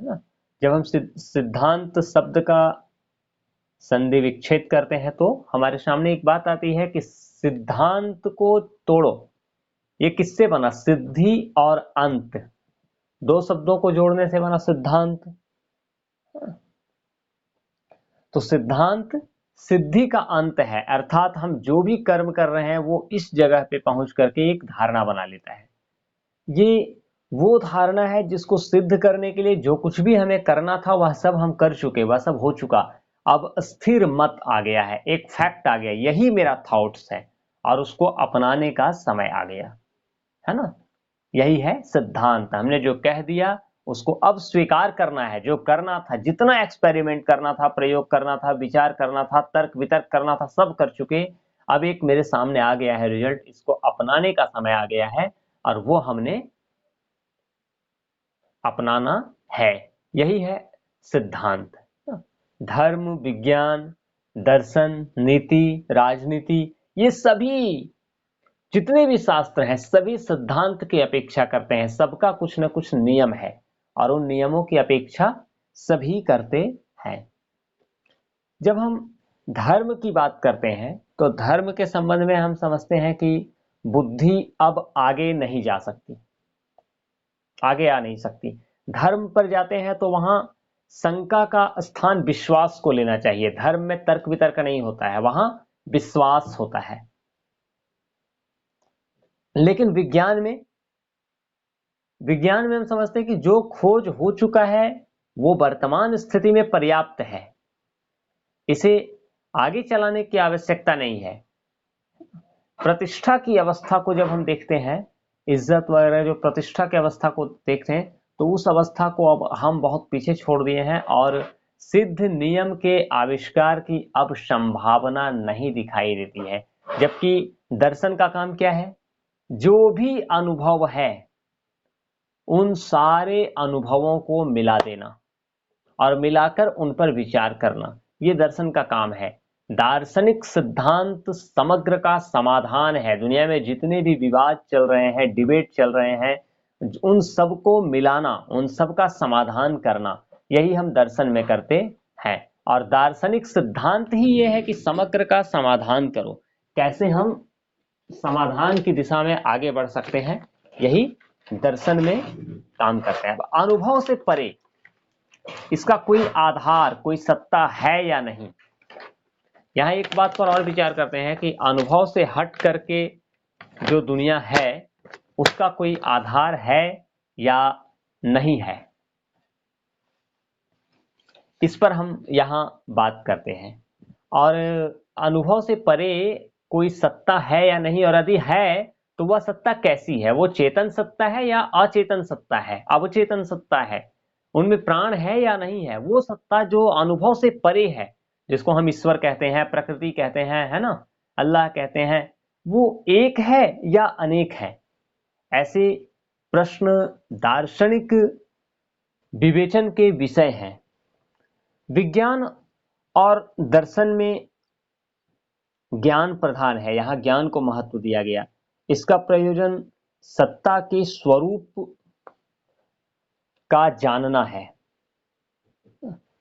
है ना। जब हम सिद्धांत शब्द का संधि विच्छेद करते हैं तो हमारे सामने एक बात आती है कि सिद्धांत को तोड़ो। ये किससे बना? सिद्धि और अंत, दो शब्दों को जोड़ने से बना सिद्धांत। तो सिद्धांत सिद्धि का अंत है, अर्थात हम जो भी कर्म कर रहे हैं वो इस जगह पे पहुंच करके एक धारणा बना लेता है। ये वो धारणा है जिसको सिद्ध करने के लिए जो कुछ भी हमें करना था वह सब हम कर चुके, वह सब हो चुका। अब स्थिर मत आ गया है, एक फैक्ट आ गया, यही मेरा थॉट्स है और उसको अपनाने का समय आ गया, है ना। यही है सिद्धांत। हमने जो कह दिया उसको अब स्वीकार करना है। जो करना था, जितना एक्सपेरिमेंट करना था, प्रयोग करना था, विचार करना था, तर्क वितर्क करना था, सब कर चुके। अब एक मेरे सामने आ गया है रिजल्ट, इसको अपनाने का समय आ गया है और वो हमने अपनाना है। यही है सिद्धांत। धर्म, विज्ञान, दर्शन, नीति, राजनीति, ये सभी जितने भी शास्त्र हैं सभी सिद्धांत की अपेक्षा करते हैं। सबका कुछ न कुछ नियम है और उन नियमों की अपेक्षा सभी करते हैं। जब हम धर्म की बात करते हैं तो धर्म के संबंध में हम समझते हैं कि बुद्धि अब आगे नहीं जा सकती, आगे आ नहीं सकती। धर्म पर जाते हैं तो वहां शंका का स्थान विश्वास को लेना चाहिए। धर्म में तर्क वितर्क नहीं होता है, वहां विश्वास होता है। लेकिन विज्ञान में हम समझते हैं कि जो खोज हो चुका है वो वर्तमान स्थिति में पर्याप्त है, इसे आगे चलाने की आवश्यकता नहीं है। प्रतिष्ठा की अवस्था को जब हम देखते हैं, इज्जत वगैरह जो प्रतिष्ठा की अवस्था को देखते हैं, तो उस अवस्था को अब हम बहुत पीछे छोड़ दिए हैं और सिद्ध नियम के आविष्कार की अब संभावना नहीं दिखाई देती है। जबकि दर्शन का काम क्या है? जो भी अनुभव है उन सारे अनुभवों को मिला देना और मिलाकर उन पर विचार करना, ये दर्शन का काम है। दार्शनिक सिद्धांत समग्र का समाधान है। दुनिया में जितने भी विवाद चल रहे हैं, डिबेट चल रहे हैं, उन सबको मिलाना, उन सब का समाधान करना, यही हम दर्शन में करते हैं। और दार्शनिक सिद्धांत ही ये है कि समग्र का समाधान करो। कैसे हम समाधान की दिशा में आगे बढ़ सकते हैं, यही दर्शन में काम करते हैं। अनुभव से परे इसका कोई आधार, कोई सत्ता है या नहीं। यहां एक बात पर और विचार करते हैं कि अनुभव से हट करके जो दुनिया है उसका कोई आधार है या नहीं है, इस पर हम यहां बात करते हैं। और अनुभव से परे कोई सत्ता है या नहीं, और यदि है तो वह सत्ता कैसी है? वो चेतन सत्ता है या अचेतन सत्ता है, अवचेतन सत्ता है? उनमें प्राण है या नहीं है? वो सत्ता जो अनुभव से परे है, जिसको हम ईश्वर कहते हैं, प्रकृति कहते हैं, है ना, अल्लाह कहते हैं, वो एक है या अनेक है? ऐसे प्रश्न दार्शनिक विवेचन के विषय हैं। विज्ञान और दर्शन में ज्ञान प्रधान है, यहां ज्ञान को महत्व दिया गया। इसका प्रयोजन सत्ता के स्वरूप का जानना है,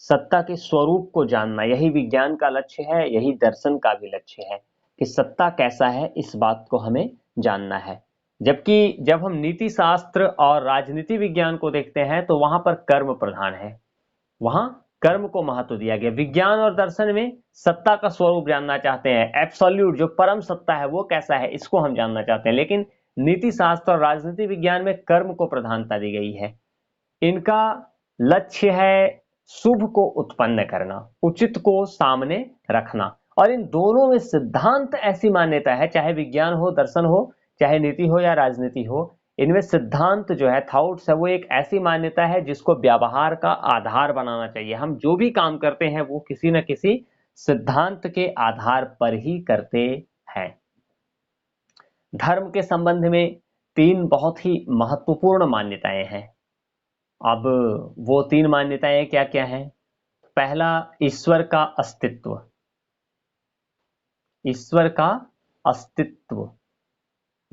सत्ता के स्वरूप को जानना, यही विज्ञान का लक्ष्य है, यही दर्शन का भी लक्ष्य है कि सत्ता कैसा है इस बात को हमें जानना है। जबकि जब हम नीति शास्त्र और राजनीति विज्ञान को देखते हैं तो वहां पर कर्म प्रधान है, वहां कर्म को महत्व दिया गया। विज्ञान और दर्शन में सत्ता का स्वरूप जानना चाहते हैं, एब्सोल्यूट जो परम सत्ता है वो कैसा है इसको हम जानना चाहते हैं। लेकिन नीति शास्त्र और राजनीति विज्ञान में कर्म को प्रधानता दी गई है। इनका लक्ष्य है शुभ को उत्पन्न करना, उचित को सामने रखना। और इन दोनों में सिद्धांत ऐसी मान्यता है, चाहे विज्ञान हो, दर्शन हो, चाहे नीति हो या राजनीति हो, इनमें सिद्धांत जो है, थॉट्स है, वो एक ऐसी मान्यता है जिसको व्यवहार का आधार बनाना चाहिए। हम जो भी काम करते हैं वो किसी न किसी सिद्धांत के आधार पर ही करते हैं। धर्म के संबंध में तीन बहुत ही महत्वपूर्ण मान्यताएं हैं। अब वो तीन मान्यताएं क्या क्या हैं? पहला, ईश्वर का अस्तित्व, ईश्वर का अस्तित्व,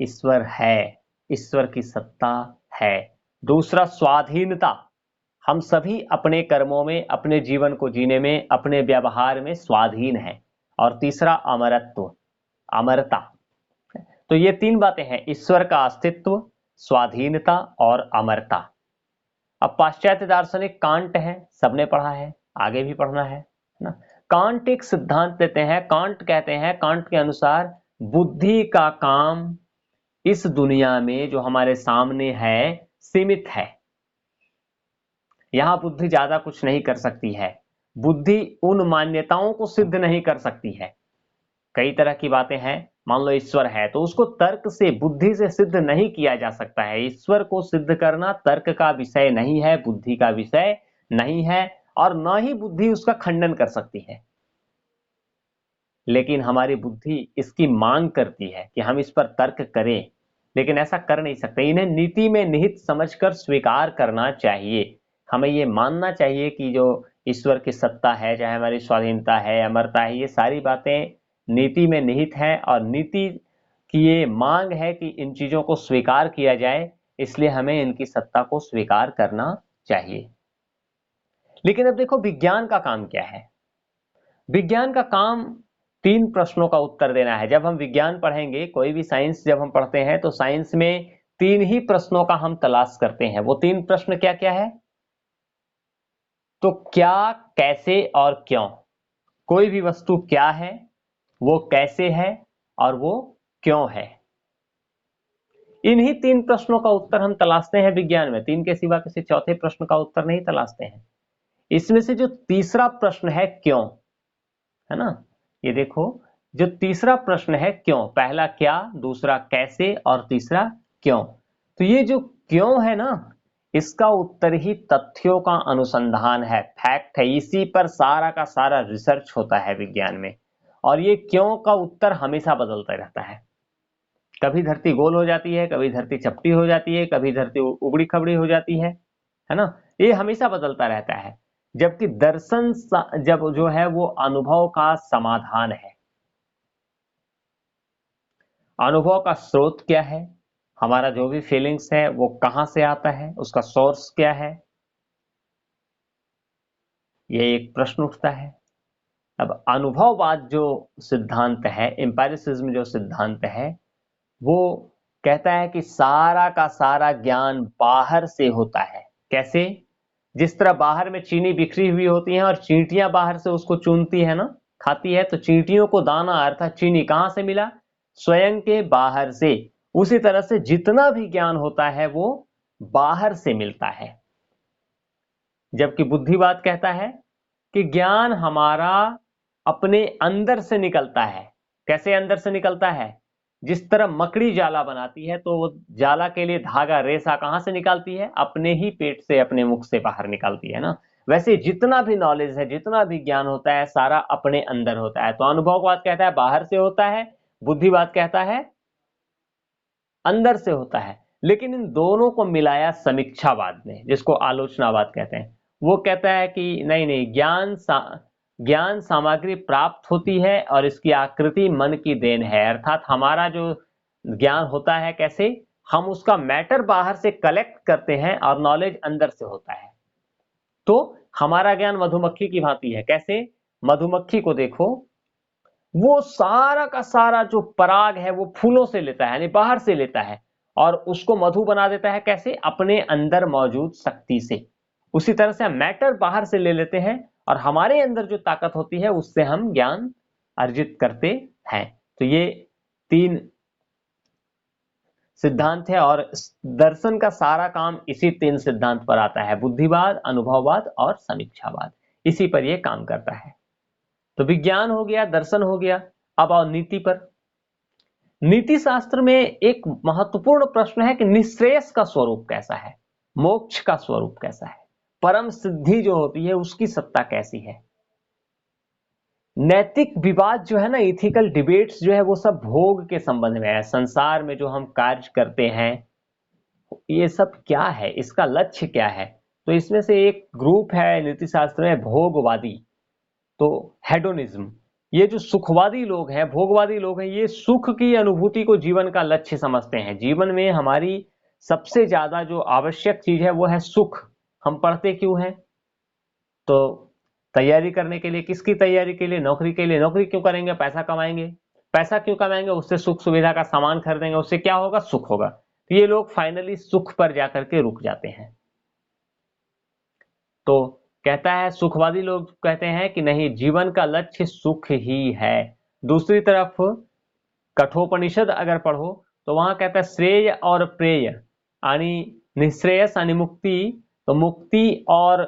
ईश्वर है, ईश्वर की सत्ता है। दूसरा, स्वाधीनता, हम सभी अपने कर्मों में, अपने जीवन को जीने में, अपने व्यवहार में स्वाधीन हैं। और तीसरा अमरत्व, अमरता। तो ये तीन बातें हैं, ईश्वर का अस्तित्व, स्वाधीनता और अमरता। अब पाश्चात्य दार्शनिक कांट है, सबने पढ़ा है, आगे भी पढ़ना है ना। कांट एक सिद्धांत देते हैं, कांट कहते हैं, कांट के अनुसार बुद्धि का काम इस दुनिया में जो हमारे सामने है सीमित है। यहां बुद्धि ज्यादा कुछ नहीं कर सकती है। बुद्धि उन मान्यताओं को सिद्ध नहीं कर सकती है। कई तरह की बातें हैं, मान लो ईश्वर है तो उसको तर्क से, बुद्धि से सिद्ध नहीं किया जा सकता है। ईश्वर को सिद्ध करना तर्क का विषय नहीं है, बुद्धि का विषय नहीं है, और न ही बुद्धि उसका खंडन कर सकती है। लेकिन हमारी बुद्धि इसकी मांग करती है कि हम इस पर तर्क करें, लेकिन ऐसा कर नहीं सकते। इन्हें नीति में निहित समझकर स्वीकार करना चाहिए। हमें ये मानना चाहिए कि जो ईश्वर की सत्ता है, चाहे हमारी स्वाधीनता है, अमरता है, ये सारी बातें नीति में निहित है, और नीति की ये मांग है कि इन चीजों को स्वीकार किया जाए, इसलिए हमें इनकी सत्ता को स्वीकार करना चाहिए। लेकिन अब देखो विज्ञान का काम क्या है। विज्ञान का काम तीन प्रश्नों का उत्तर देना है। जब हम विज्ञान पढ़ेंगे, कोई भी साइंस जब हम पढ़ते हैं, तो साइंस में तीन ही प्रश्नों का हम तलाश करते हैं। वो तीन प्रश्न क्या क्या है? तो क्या, कैसे और क्यों। कोई भी वस्तु क्या है, वो कैसे है, और वो क्यों है। इन्हीं तीन प्रश्नों का उत्तर हम तलाशते हैं विज्ञान में। तीन के सिवा किसी चौथे प्रश्न का उत्तर नहीं तलाशते हैं। इसमें से जो तीसरा प्रश्न है क्यों, है ना, ये देखो, जो तीसरा प्रश्न है क्यों, पहला क्या, दूसरा कैसे और तीसरा क्यों। तो ये जो क्यों है ना, इसका उत्तर ही तथ्यों का अनुसंधान है, फैक्ट है। इसी पर सारा का सारा रिसर्च होता है विज्ञान में। और ये क्यों का उत्तर हमेशा बदलता रहता है। कभी धरती गोल हो जाती है, कभी धरती चपटी हो जाती है, कभी धरती उबड़ी खबड़ी हो जाती है ना। ये हमेशा बदलता रहता है। जबकि दर्शन जब जो है वो अनुभव का समाधान है। अनुभव का स्रोत क्या है, हमारा जो भी फीलिंग्स है वो कहां से आता है, उसका सोर्स क्या है, ये एक प्रश्न उठता है। अब अनुभववाद जो सिद्धांत है, एम्पायरिसिज्म जो सिद्धांत है, वो कहता है कि सारा का सारा ज्ञान बाहर से होता है। कैसे? जिस तरह बाहर में चीनी बिखरी हुई होती है और चींटियां बाहर से उसको चुनती है ना, खाती है, तो चींटियों को दाना अर्थात चीनी कहां से मिला? स्वयं के बाहर से। उसी तरह से जितना भी ज्ञान होता है वो बाहर से मिलता है। जबकि बुद्धिवाद कहता है कि ज्ञान हमारा अपने अंदर से निकलता है। कैसे अंदर से निकलता है? जिस तरह मकड़ी जाला बनाती है तो वो जाला के लिए धागा, रेशा कहां से निकालती है? अपने ही पेट से, अपने मुख से बाहर निकालती है ना। वैसे जितना भी नॉलेज है, जितना भी ज्ञान होता है, सारा अपने अंदर होता है। तो अनुभववाद कहता है बाहर से होता है, बुद्धिवाद कहता है अंदर से होता है। लेकिन इन दोनों को मिलाया समीक्षावाद ने, जिसको आलोचनावाद कहते हैं, वो कहता है कि नहीं नहीं, ज्ञान सामग्री प्राप्त होती है और इसकी आकृति मन की देन है। अर्थात हमारा जो ज्ञान होता है, कैसे हम उसका मैटर बाहर से कलेक्ट करते हैं और नॉलेज अंदर से होता है। तो हमारा ज्ञान मधुमक्खी की भांति है। कैसे? मधुमक्खी को देखो, वो सारा का सारा जो पराग है वो फूलों से लेता है, यानी बाहर से लेता है, और उसको मधु बना देता है। कैसे? अपने अंदर मौजूद शक्ति से। उसी तरह से हम मैटर बाहर से ले लेते हैं और हमारे अंदर जो ताकत होती है उससे हम ज्ञान अर्जित करते हैं। तो ये तीन सिद्धांत है और दर्शन का सारा काम इसी तीन सिद्धांत पर आता है, बुद्धिवाद, अनुभववाद और समीक्षावाद। इसी पर यह काम करता है। तो विज्ञान हो गया, दर्शन हो गया। अब आओ नीति पर। नीति शास्त्र में एक महत्वपूर्ण प्रश्न है कि निःश्रेयस का स्वरूप कैसा है, मोक्ष का स्वरूप कैसा है, परम सिद्धि जो होती है उसकी सत्ता कैसी है। नैतिक विवाद जो है ना, इथिकल डिबेट्स जो है, वो सब भोग के संबंध में है। संसार में जो हम कार्य करते हैं ये सब क्या है, इसका लक्ष्य क्या है। तो इसमें से एक ग्रुप है नीति शास्त्र में भोगवादी, तो हेडोनिज्म। ये जो सुखवादी लोग हैं, भोगवादी लोग हैं, ये सुख की अनुभूति को जीवन का लक्ष्य समझते हैं। जीवन में हमारी सबसे ज्यादा जो आवश्यक चीज है वो है सुख। हम पढ़ते क्यों हैं? तो तैयारी करने के लिए। किसकी तैयारी के लिए? नौकरी के लिए। नौकरी क्यों करेंगे? पैसा कमाएंगे। पैसा क्यों कमाएंगे? उससे सुख सुविधा का सामान खरीदेंगे, उससे क्या होगा? सुख होगा। तो ये लोग फाइनली सुख पर जाकर के रुक जाते हैं। तो कहता है, सुखवादी लोग कहते हैं कि नहीं, जीवन का लक्ष्य सुख ही है। दूसरी तरफ कठोपनिषद अगर पढ़ो तो वहां कहता है श्रेय और प्रेय यानी निश्रेयस यानी मुक्ति, तो मुक्ति और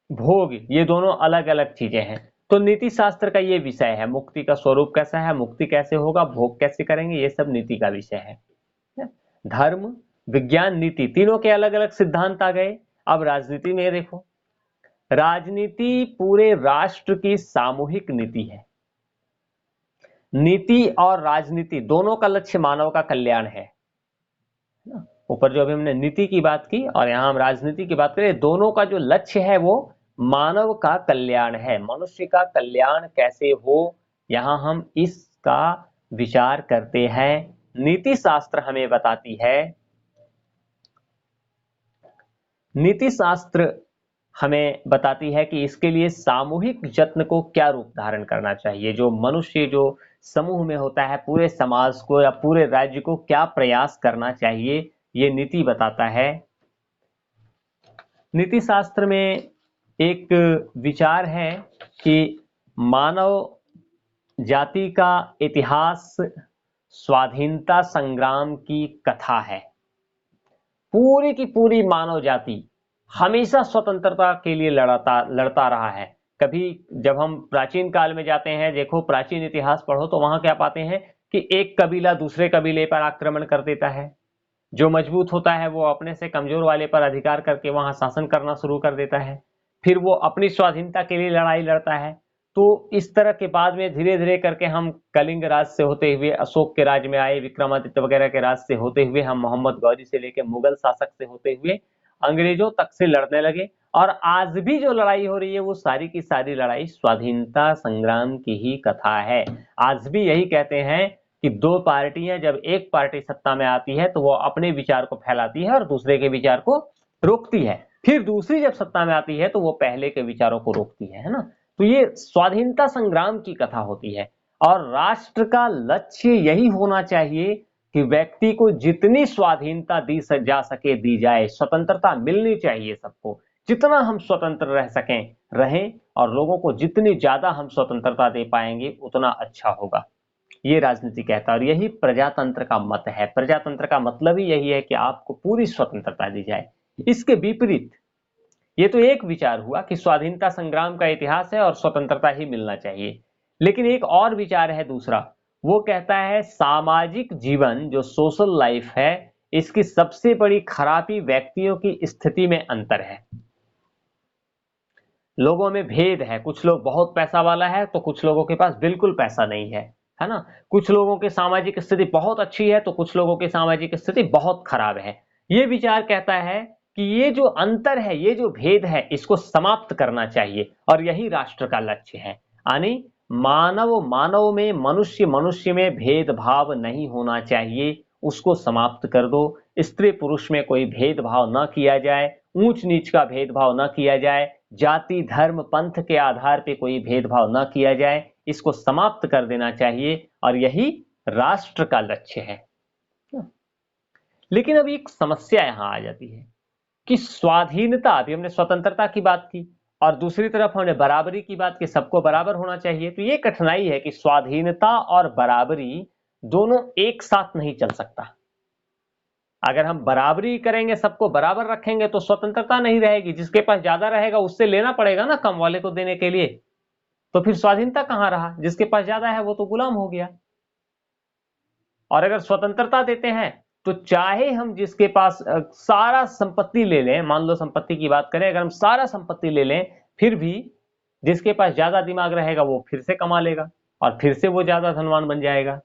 भोग ये दोनों अलग अलग चीजें हैं। तो नीति शास्त्र का ये विषय है, मुक्ति का स्वरूप कैसा है, मुक्ति कैसे होगा, भोग कैसे करेंगे, ये सब नीति का विषय है। धर्म, विज्ञान, नीति तीनों के अलग अलग सिद्धांत आ गए। अब राजनीति में देखो, राजनीति पूरे राष्ट्र की सामूहिक नीति है। नीति और राजनीति दोनों का लक्ष्य मानव का कल्याण है। ऊपर जो अभी हमने नीति की बात की और यहां हम राजनीति की बात करें, दोनों का जो लक्ष्य है वो मानव का कल्याण है। मनुष्य का कल्याण कैसे हो, यहां हम इसका विचार करते हैं। नीति शास्त्र हमें बताती है, नीति शास्त्र हमें बताती है कि इसके लिए सामूहिक यत्न को क्या रूप धारण करना चाहिए। जो मनुष्य जो समूह में होता है, पूरे समाज को या पूरे राज्य को क्या प्रयास करना चाहिए, ये नीति बताता है। नीति शास्त्र में एक विचार है कि मानव जाति का इतिहास स्वाधीनता संग्राम की कथा है। पूरी की पूरी मानव जाति हमेशा स्वतंत्रता के लिए लड़ता रहा है। कभी जब हम प्राचीन काल में जाते हैं, देखो प्राचीन इतिहास पढ़ो तो वहां क्या पाते हैं कि एक कबीला दूसरे कबीले पर आक्रमण कर देता है। जो मजबूत होता है वो अपने से कमजोर वाले पर अधिकार करके वहां शासन करना शुरू कर देता है। फिर वो अपनी स्वाधीनता के लिए लड़ाई लड़ता है। तो इस तरह के बाद में धीरे धीरे करके हम कलिंग राज से होते हुए अशोक के राज में आए, विक्रमादित्य वगैरह के राज से होते हुए हम मोहम्मद गौरी से लेकर मुगल शासक से होते हुए अंग्रेजों तक से लड़ने लगे। और आज भी जो लड़ाई हो रही है वो सारी की सारी लड़ाई स्वाधीनता संग्राम की ही कथा है। आज भी यही कहते हैं कि दो पार्टियां, जब एक पार्टी सत्ता में आती है तो वो अपने विचार को फैलाती है और दूसरे के विचार को रोकती है। फिर दूसरी जब सत्ता में आती है तो वो पहले के विचारों को रोकती है ना। तो ये स्वाधीनता संग्राम की कथा होती है। और राष्ट्र का लक्ष्य यही होना चाहिए कि व्यक्ति को जितनी स्वाधीनता दी जा सके दी जाए, स्वतंत्रता मिलनी चाहिए सबको। जितना हम स्वतंत्र रह सकें रहें, और लोगों को जितनी ज्यादा हम स्वतंत्रता दे पाएंगे उतना अच्छा होगा, ये राजनीति कहता है। और यही प्रजातंत्र का मत है। प्रजातंत्र का मतलब ही यही है कि आपको पूरी स्वतंत्रता दी जाए। इसके विपरीत ये तो एक विचार हुआ कि स्वाधीनता संग्राम का इतिहास है और स्वतंत्रता ही मिलना चाहिए। लेकिन एक और विचार है दूसरा, वो कहता है सामाजिक जीवन जो सोशल लाइफ है, इसकी सबसे बड़ी खराबी व्यक्तियों की स्थिति में अंतर है। लोगों में भेद है। कुछ लोग बहुत पैसा वाला है तो कुछ लोगों के पास बिल्कुल पैसा नहीं है ना। कुछ लोगों की सामाजिक स्थिति बहुत अच्छी है तो कुछ लोगों की सामाजिक स्थिति बहुत खराब है। ये विचार कहता है कि ये जो अंतर है, ये जो भेद है, इसको समाप्त करना चाहिए और यही राष्ट्र का लक्ष्य है। यानी मानव मानव में, मनुष्य मनुष्य में भेदभाव नहीं होना चाहिए, उसको समाप्त कर दो। स्त्री पुरुष में कोई भेदभाव न किया जाए, ऊंच नीच का भेदभाव न किया जाए, जाति धर्म पंथ के आधार पे कोई भेदभाव न किया जाए, इसको समाप्त कर देना चाहिए और यही राष्ट्र का लक्ष्य है। लेकिन अभी एक समस्या यहां आ जाती है कि स्वाधीनता, अभी हमने स्वतंत्रता की बात की और दूसरी तरफ हमने बराबरी की बात की, सबको बराबर होना चाहिए। तो ये कठिनाई है कि स्वाधीनता और बराबरी दोनों एक साथ नहीं चल सकता। अगर हम बराबरी करेंगे, सबको बराबर रखेंगे, तो स्वतंत्रता नहीं रहेगी। जिसके पास ज्यादा रहेगा उससे लेना पड़ेगा ना कम वाले को देने के लिए, तो फिर स्वाधीनता कहां रहा? जिसके पास ज्यादा है वो तो गुलाम हो गया। और अगर स्वतंत्रता देते हैं तो चाहे हम जिसके पास सारा संपत्ति ले लें, मान लो संपत्ति की बात करें, अगर हम सारा संपत्ति ले लें, फिर भी जिसके पास ज्यादा दिमाग रहेगा वो फिर से कमा लेगा और फिर से वो ज्यादा धनवान बन जाएगा,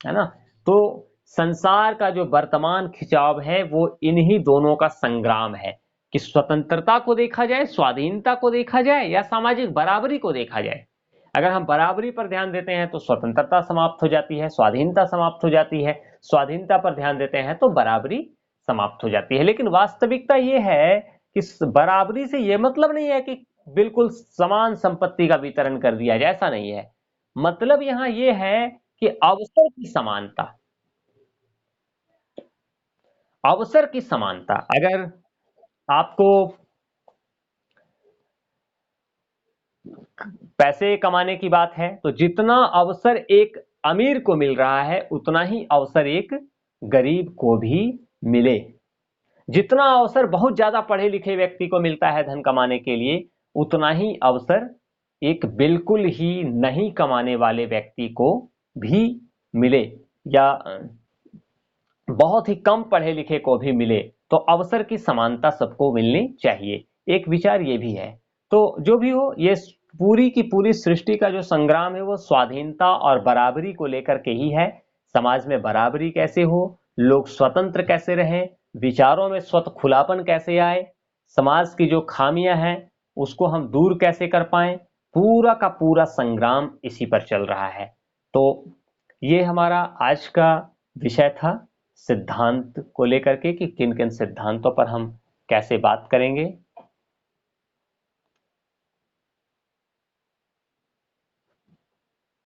है ना। तो संसार का जो वर्तमान खिंचाव है वो इन्हीं दोनों का संग्राम है कि स्वतंत्रता को देखा जाए, स्वाधीनता को देखा जाए या सामाजिक बराबरी को देखा जाए। अगर हम बराबरी पर ध्यान देते हैं तो स्वतंत्रता समाप्त हो जाती है, स्वाधीनता समाप्त हो जाती है। स्वाधीनता पर ध्यान देते हैं तो बराबरी समाप्त हो जाती है। लेकिन वास्तविकता यह है कि बराबरी से यह मतलब नहीं है कि बिल्कुल समान संपत्ति का वितरण कर दिया जाए, ऐसा नहीं है। मतलब यहां यह है कि अवसर की समानता, अवसर की समानता। अगर आपको पैसे कमाने की बात है तो जितना अवसर एक अमीर को मिल रहा है उतना ही अवसर एक गरीब को भी मिले। जितना अवसर बहुत ज्यादा पढ़े लिखे व्यक्ति को मिलता है धन कमाने के लिए, उतना ही अवसर एक बिल्कुल ही नहीं कमाने वाले व्यक्ति को भी मिले, या बहुत ही कम पढ़े लिखे को भी मिले। तो अवसर की समानता सबको मिलनी चाहिए, एक विचार ये भी है। तो जो भी हो, ये पूरी की पूरी सृष्टि का जो संग्राम है वो स्वाधीनता और बराबरी को लेकर के ही है। समाज में बराबरी कैसे हो, लोग स्वतंत्र कैसे रहें, विचारों में स्वतः खुलापन कैसे आए, समाज की जो खामियां हैं उसको हम दूर कैसे कर पाए, पूरा का पूरा संग्राम इसी पर चल रहा है। तो ये हमारा आज का विषय था, सिद्धांत को लेकर के कि किन किन सिद्धांतों पर हम कैसे बात करेंगे।